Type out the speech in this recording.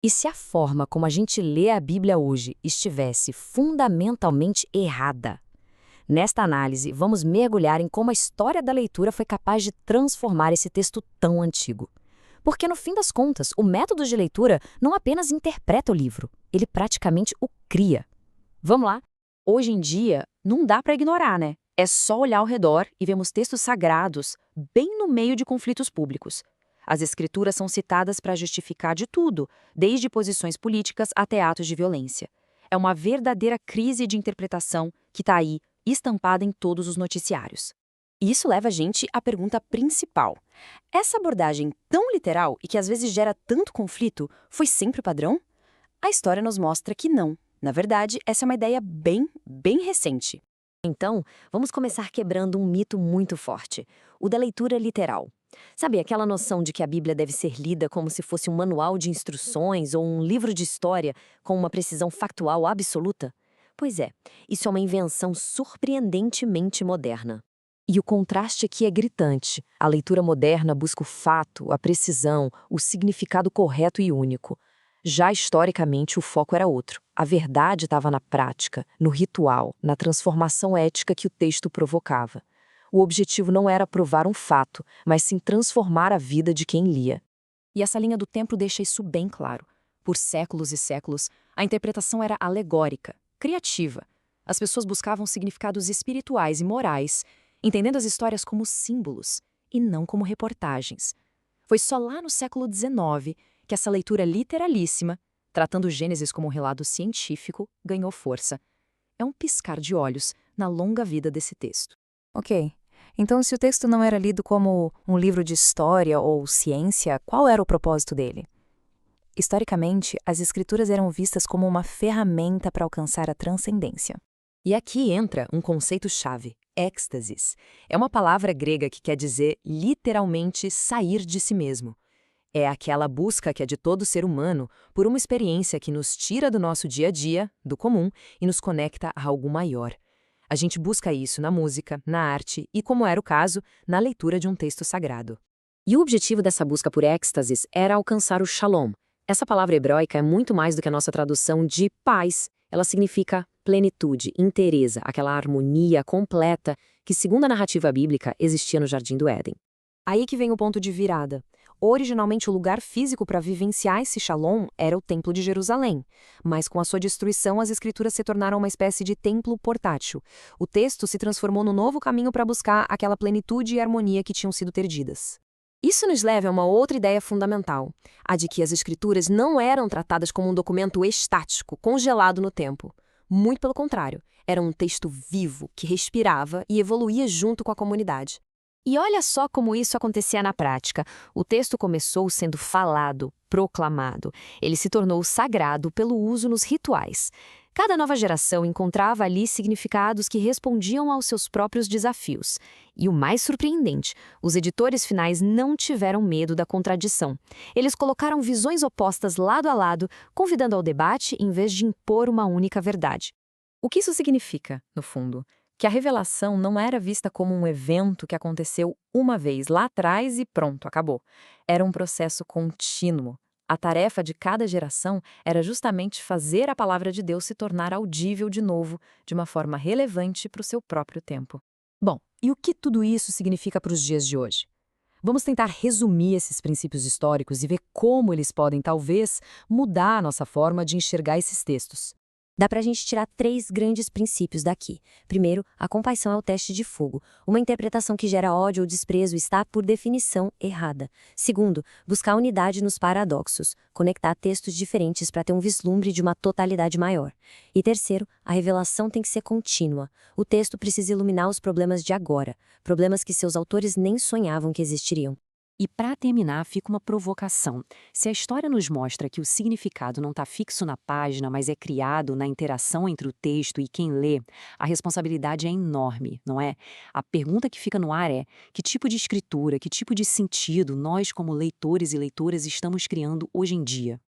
E se a forma como a gente lê a Bíblia hoje estivesse fundamentalmente errada? Nesta análise, vamos mergulhar em como a história da leitura foi capaz de transformar esse texto tão antigo. Porque, no fim das contas, o método de leitura não apenas interpreta o livro, ele praticamente o cria. Vamos lá? Hoje em dia, não dá para ignorar, né? É só olhar ao redor e vemos textos sagrados bem no meio de conflitos públicos. As escrituras são citadas para justificar de tudo, desde posições políticas até atos de violência. É uma verdadeira crise de interpretação que está aí, estampada em todos os noticiários. E isso leva a gente à pergunta principal. Essa abordagem tão literal e que às vezes gera tanto conflito foi sempre o padrão? A história nos mostra que não. Na verdade, essa é uma ideia bem recente. Então, vamos começar quebrando um mito muito forte, o da leitura literal. Sabe, aquela noção de que a Bíblia deve ser lida como se fosse um manual de instruções ou um livro de história com uma precisão factual absoluta? Pois é, isso é uma invenção surpreendentemente moderna. E o contraste aqui é gritante. A leitura moderna busca o fato, a precisão, o significado correto e único. Já historicamente, o foco era outro. A verdade estava na prática, no ritual, na transformação ética que o texto provocava. O objetivo não era provar um fato, mas sim transformar a vida de quem lia. E essa linha do tempo deixa isso bem claro. Por séculos e séculos, a interpretação era alegórica, criativa. As pessoas buscavam significados espirituais e morais, entendendo as histórias como símbolos e não como reportagens. Foi só lá no século XIX que essa leitura literalíssima, tratando Gênesis como um relato científico, ganhou força. É um piscar de olhos na longa vida desse texto. Ok. Então, se o texto não era lido como um livro de história ou ciência, qual era o propósito dele? Historicamente, as escrituras eram vistas como uma ferramenta para alcançar a transcendência. E aqui entra um conceito-chave, êxtasis. É uma palavra grega que quer dizer literalmente sair de si mesmo. É aquela busca que é de todo ser humano por uma experiência que nos tira do nosso dia a dia, do comum, e nos conecta a algo maior. A gente busca isso na música, na arte e, como era o caso, na leitura de um texto sagrado. E o objetivo dessa busca por êxtasis era alcançar o shalom. Essa palavra hebraica é muito mais do que a nossa tradução de paz. Ela significa plenitude, inteireza, aquela harmonia completa que, segundo a narrativa bíblica, existia no Jardim do Éden. Aí que vem o ponto de virada. Originalmente, o lugar físico para vivenciar esse shalom era o Templo de Jerusalém, mas com a sua destruição, as escrituras se tornaram uma espécie de templo portátil. O texto se transformou no novo caminho para buscar aquela plenitude e harmonia que tinham sido perdidas. Isso nos leva a uma outra ideia fundamental, a de que as escrituras não eram tratadas como um documento estático, congelado no tempo. Muito pelo contrário, era um texto vivo, que respirava e evoluía junto com a comunidade. E olha só como isso acontecia na prática. O texto começou sendo falado, proclamado. Ele se tornou sagrado pelo uso nos rituais. Cada nova geração encontrava ali significados que respondiam aos seus próprios desafios. E o mais surpreendente, os editores finais não tiveram medo da contradição. Eles colocaram visões opostas lado a lado, convidando ao debate em vez de impor uma única verdade. O que isso significa, no fundo? Que a revelação não era vista como um evento que aconteceu uma vez lá atrás e pronto, acabou. Era um processo contínuo. A tarefa de cada geração era justamente fazer a palavra de Deus se tornar audível de novo, de uma forma relevante para o seu próprio tempo. Bom, e o que tudo isso significa para os dias de hoje? Vamos tentar resumir esses princípios históricos e ver como eles podem, talvez, mudar a nossa forma de enxergar esses textos. Dá pra gente tirar 3 grandes princípios daqui. Primeiro, a compaixão é o teste de fogo. Uma interpretação que gera ódio ou desprezo está, por definição, errada. Segundo, buscar unidade nos paradoxos. Conectar textos diferentes para ter um vislumbre de uma totalidade maior. E terceiro, a revelação tem que ser contínua. O texto precisa iluminar os problemas de agora. Problemas que seus autores nem sonhavam que existiriam. E para terminar, fica uma provocação. Se a história nos mostra que o significado não está fixo na página, mas é criado na interação entre o texto e quem lê, a responsabilidade é enorme, não é? A pergunta que fica no ar é: que tipo de escritura, que tipo de sentido nós, como leitores e leitoras, estamos criando hoje em dia?